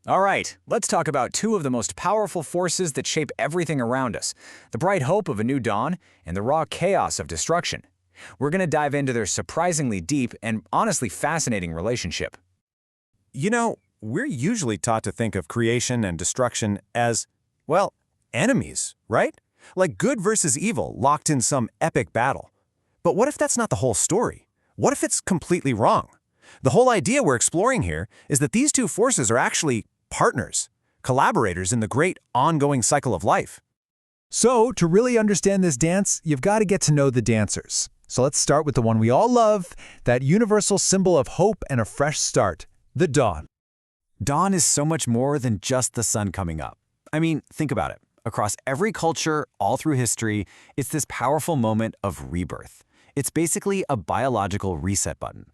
All right, let's talk about two of the most powerful forces that shape everything around us, the bright hope of a new dawn and the raw chaos of destruction. We're going to dive into their surprisingly deep and honestly fascinating relationship. You know, we're usually taught to think of creation and destruction as, well, enemies, right? Like good versus evil locked in some epic battle. But what if that's not the whole story? What if it's completely wrong? The whole idea we're exploring here is that these two forces are actually partners, collaborators in the great ongoing cycle of life. So, to really understand this dance, you've got to get to know the dancers. So let's start with the one we all love, that universal symbol of hope and a fresh start, the dawn. Dawn is so much more than just the sun coming up. I mean, think about it. Across every culture, all through history, it's this powerful moment of rebirth. It's basically a biological reset button.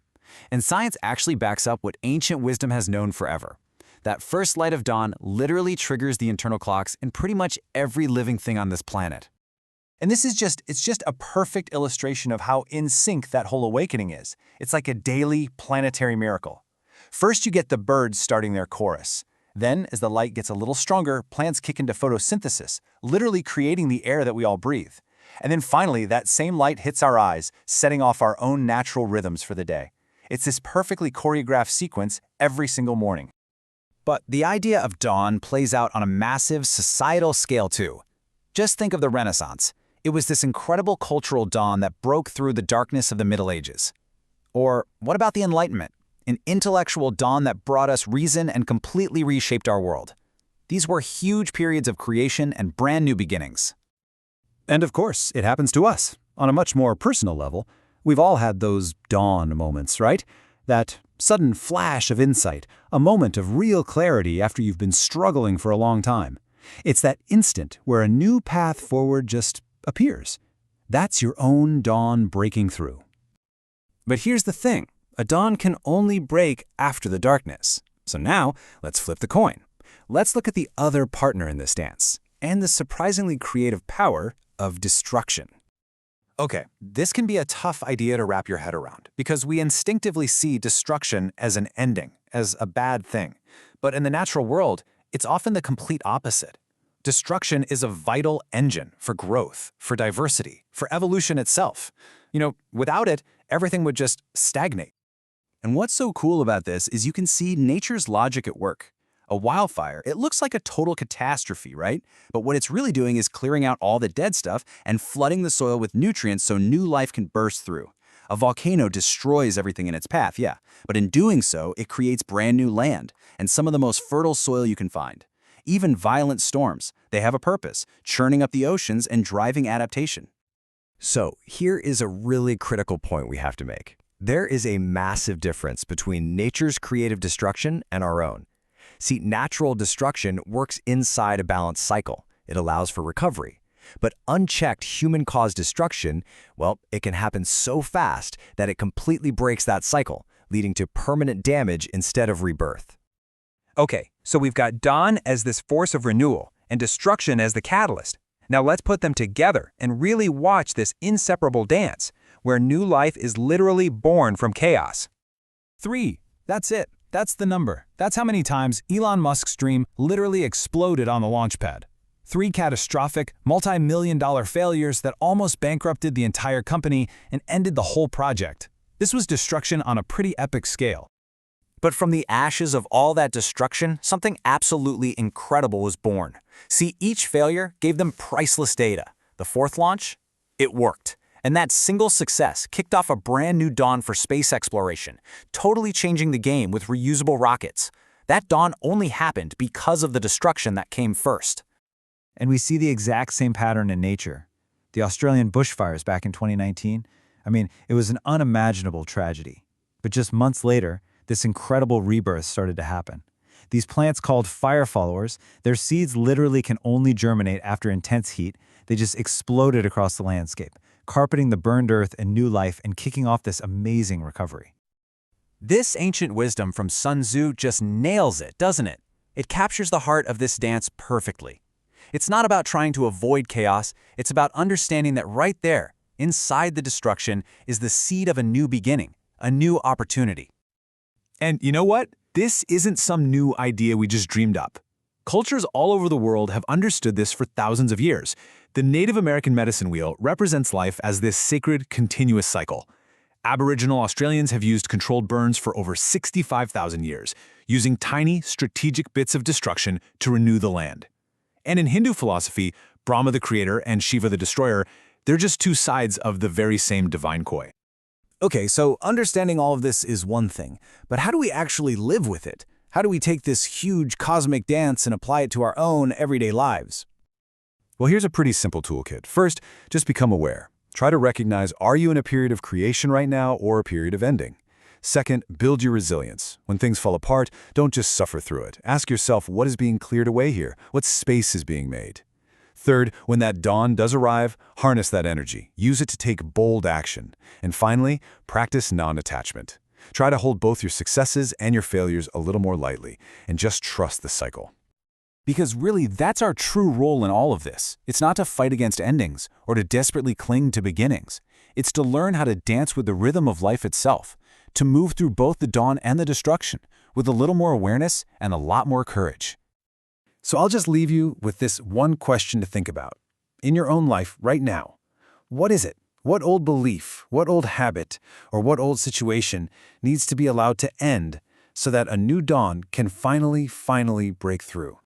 And science actually backs up what ancient wisdom has known forever. That first light of dawn literally triggers the internal clocks in pretty much every living thing on this planet. And it's just a perfect illustration of how in sync that whole awakening is. It's like a daily planetary miracle. First, you get the birds starting their chorus. Then, as the light gets a little stronger, plants kick into photosynthesis, literally creating the air that we all breathe. And then finally, that same light hits our eyes, setting off our own natural rhythms for the day. It's this perfectly choreographed sequence every single morning. But the idea of dawn plays out on a massive societal scale too. Just think of the Renaissance. It was this incredible cultural dawn that broke through the darkness of the Middle Ages. Or what about the Enlightenment? An intellectual dawn that brought us reason and completely reshaped our world. These were huge periods of creation and brand new beginnings. And of course, it happens to us. On a much more personal level, we've all had those dawn moments, right? That sudden flash of insight, a moment of real clarity after you've been struggling for a long time. It's that instant where a new path forward just appears. That's your own dawn breaking through. But here's the thing. A dawn can only break after the darkness. So now, let's flip the coin. Let's look at the other partner in this dance, and the surprisingly creative power of destruction. Okay, this can be a tough idea to wrap your head around, because we instinctively see destruction as an ending, as a bad thing. But in the natural world, it's often the complete opposite. Destruction is a vital engine for growth, for diversity, for evolution itself. Without it, everything would just stagnate. And what's so cool about this is you can see nature's logic at work. A wildfire, it looks like a total catastrophe, right? But what it's really doing is clearing out all the dead stuff and flooding the soil with nutrients so new life can burst through. A volcano destroys everything in its path, yeah, but in doing so, it creates brand new land and some of the most fertile soil you can find. Even violent storms, they have a purpose, churning up the oceans and driving adaptation. So here is a really critical point we have to make. There is a massive difference between nature's creative destruction and our own. See, natural destruction works inside a balanced cycle. It allows for recovery. But unchecked human-caused destruction, well, it can happen so fast that it completely breaks that cycle, leading to permanent damage instead of rebirth. Okay, so we've got dawn as this force of renewal and destruction as the catalyst. Now let's put them together and really watch this inseparable dance, where new life is literally born from chaos. 3. That's it. That's the number. That's how many times Elon Musk's dream literally exploded on the launch pad. 3 catastrophic, multi-million-dollar failures that almost bankrupted the entire company and ended the whole project. This was destruction on a pretty epic scale. But from the ashes of all that destruction, something absolutely incredible was born. See, each failure gave them priceless data. The 4th launch? It worked. And that single success kicked off a brand new dawn for space exploration, totally changing the game with reusable rockets. That dawn only happened because of the destruction that came first. And we see the exact same pattern in nature. The Australian bushfires back in 2019, it was an unimaginable tragedy. But just months later, this incredible rebirth started to happen. These plants called fire followers, their seeds literally can only germinate after intense heat. They just exploded across the landscape, carpeting the burned earth and new life and kicking off this amazing recovery. This ancient wisdom from Sun Tzu just nails it, doesn't it? It captures the heart of this dance perfectly. It's not about trying to avoid chaos, it's about understanding that right there, inside the destruction, is the seed of a new beginning, a new opportunity. And you know what? This isn't some new idea we just dreamed up. Cultures all over the world have understood this for thousands of years. The Native American medicine wheel represents life as this sacred, continuous cycle. Aboriginal Australians have used controlled burns for over 65,000 years, using tiny, strategic bits of destruction to renew the land. And in Hindu philosophy, Brahma the creator and Shiva the destroyer, they're just two sides of the very same divine coin. Okay, so understanding all of this is one thing, but how do we actually live with it? How do we take this huge cosmic dance and apply it to our own everyday lives? Well, here's a pretty simple toolkit. First, just become aware. Try to recognize, are you in a period of creation right now or a period of ending? Second, build your resilience. When things fall apart, don't just suffer through it. Ask yourself, what is being cleared away here? What space is being made? Third, when that dawn does arrive, harness that energy. Use it to take bold action. And finally, practice non-attachment. Try to hold both your successes and your failures a little more lightly, and just trust the cycle. Because really, that's our true role in all of this. It's not to fight against endings or to desperately cling to beginnings. It's to learn how to dance with the rhythm of life itself, to move through both the dawn and the destruction with a little more awareness and a lot more courage. So I'll just leave you with this one question to think about. In your own life right now, what is it? What old belief, what old habit, or what old situation needs to be allowed to end so that a new dawn can finally break through?